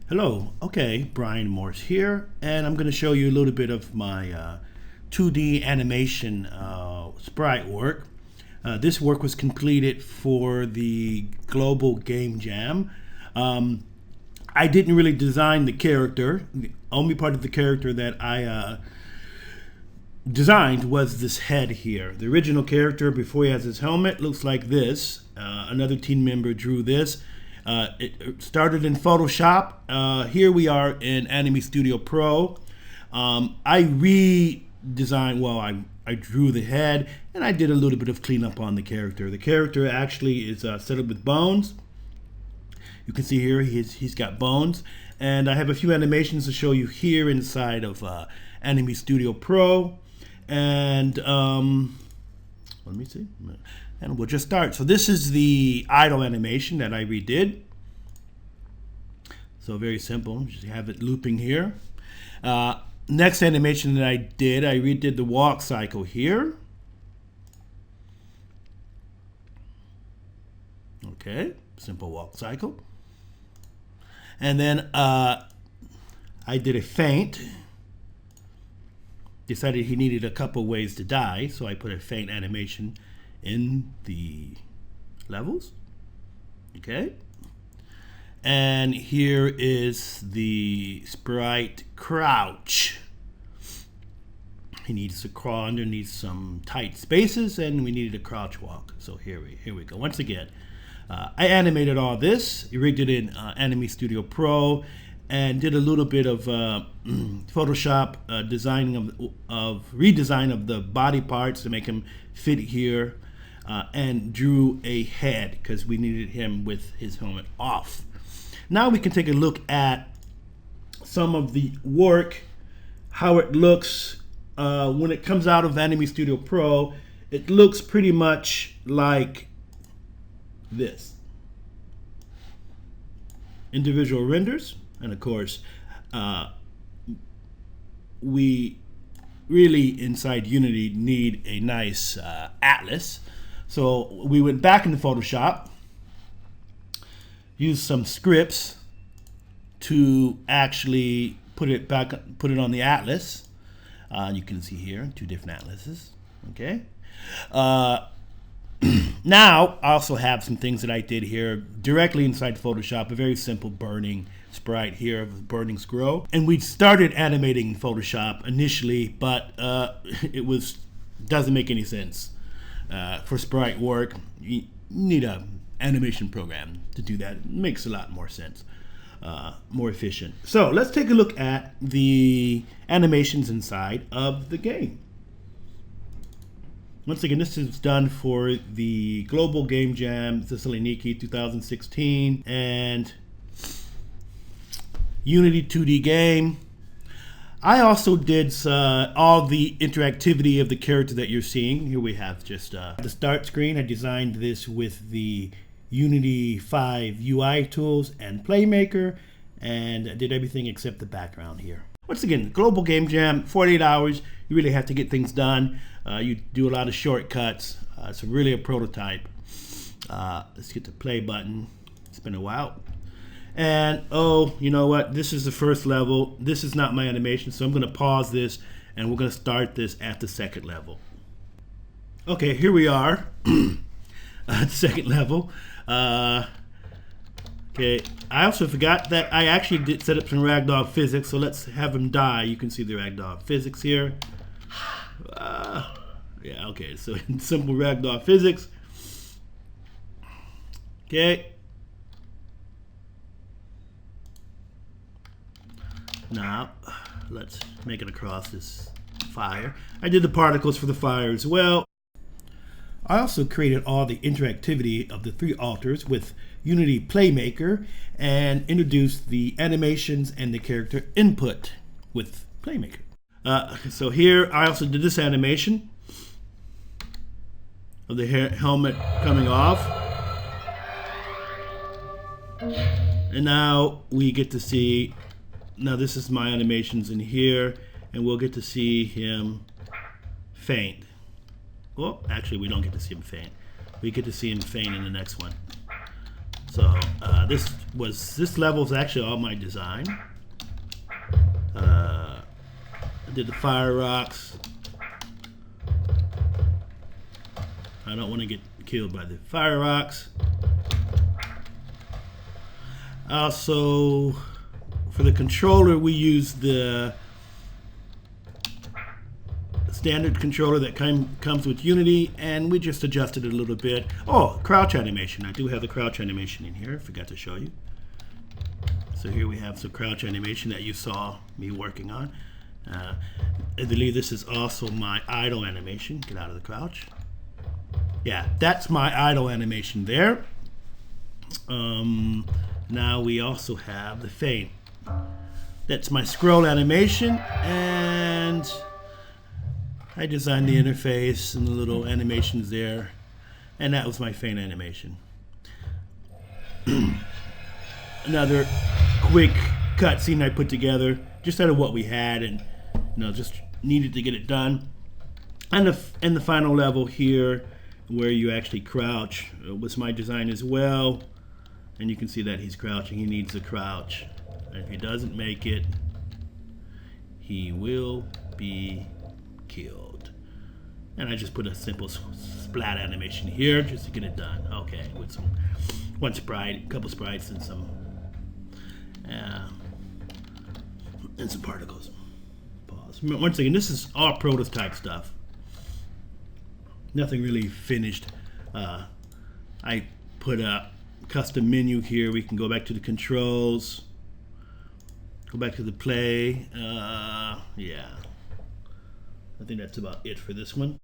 Hello, okay, Brian Morse here, and I'm going to show you a little bit of my 2D animation sprite work. This work was completed for the Global Game Jam. I didn't really design the character. The only part of the character that I designed was this head here. The original character, before he has his helmet, looks like this. Another team member drew this. It started in Photoshop. Here we are in Unity Studio Pro. I redesigned, well, I drew the head and I did a little bit of cleanup on the character. The character actually is set up with bones. You can see here he's got bones. And I have a few animations to show you here inside of Unity Studio Pro. And let me see. And we'll just start. So this is the idle animation that I redid. So very simple. Just have it looping here. Next animation that I did, I redid the walk cycle here. Okay, simple walk cycle. And then I did a feint. Decided he needed a couple ways to die, so I put a feint animation in the levels. Okay. And here is the sprite crouch. He needs to crawl underneath some tight spaces, and we needed a crouch walk. So here we go. Once again, I animated all this, rigged it in Unity Studio Pro, and did a little bit of Photoshop redesign of the body parts to make him fit here, and drew a head because we needed him with his helmet off. Now we can take a look at some of the work, how it looks when it comes out of Unity Studio Pro. It looks pretty much like this. Individual renders. And of course, we really inside Unity need a nice atlas. So we went back into Photoshop, used some scripts to actually put it on the atlas. You can see here 2 different atlases. Okay. Now I also have some things that I did here directly inside Photoshop. A very simple burning sprite here of a burning squirrel, and we started animating Photoshop initially, but it doesn't make any sense for sprite work. You need a animation program to do that. It makes a lot more sense, more efficient. So let's take a look at the animations inside of the game. Once again, this is done for the Global Game Jam Thessaloniki 2016 and Unity 2D game. I also did all the interactivity of the character that you're seeing. Here we have just the start screen. I designed this with the Unity 5 UI tools and Playmaker, and I did everything except the background here. Once again, Global Game Jam, 48 hours. You really have to get things done. You do a lot of shortcuts. It's really a prototype. Let's get the play button. It's been a while. And oh, you know what? This is the first level. This is not my animation, so I'm going to pause this and we're going to start this at the second level. Okay, here we are at the second level. Okay, I also forgot that I actually did set up some ragdoll physics, so let's have him die. You can see the ragdoll physics here. Yeah, okay, so in simple ragdoll physics. Okay. Now, let's make it across this fire. I did the particles for the fire as well. I also created all the interactivity of the 3 altars with Unity Playmaker and introduced the animations and the character input with Playmaker. So here I also did this animation of the helmet coming off. And now we get to see, now this is my animations in here, and we'll get to see him feint. Well, actually we don't get to see him feint. We get to see him feint in the next one. So this level is actually all my design. I did the fire rocks. I don't want to get killed by the fire rocks. Also, for the controller, we use the standard controller that comes with Unity, and we just adjusted it a little bit. Oh, crouch animation. I do have the crouch animation in here. I forgot to show you. So here we have some crouch animation that you saw me working on. I believe this is also my idle animation. Get out of the crouch. Yeah, that's my idle animation there. Now we also have the feint. That's my scroll animation, and I designed the interface and the little animations there, and that was my feint animation. Another quick cutscene I put together just out of what we had, and just needed to get it done. And the final level here, where you actually crouch, was my design as well. And you can see that he's crouching. He needs to crouch. And if he doesn't make it, he will be killed. And I just put a simple splat animation here just to get it done. Okay, with one sprite, a couple sprites, and some particles. Pause. Once again, this is all prototype stuff. Nothing really finished. I put a custom menu here. We can go back to the controls, go back to the play. Yeah, I think that's about it for this one.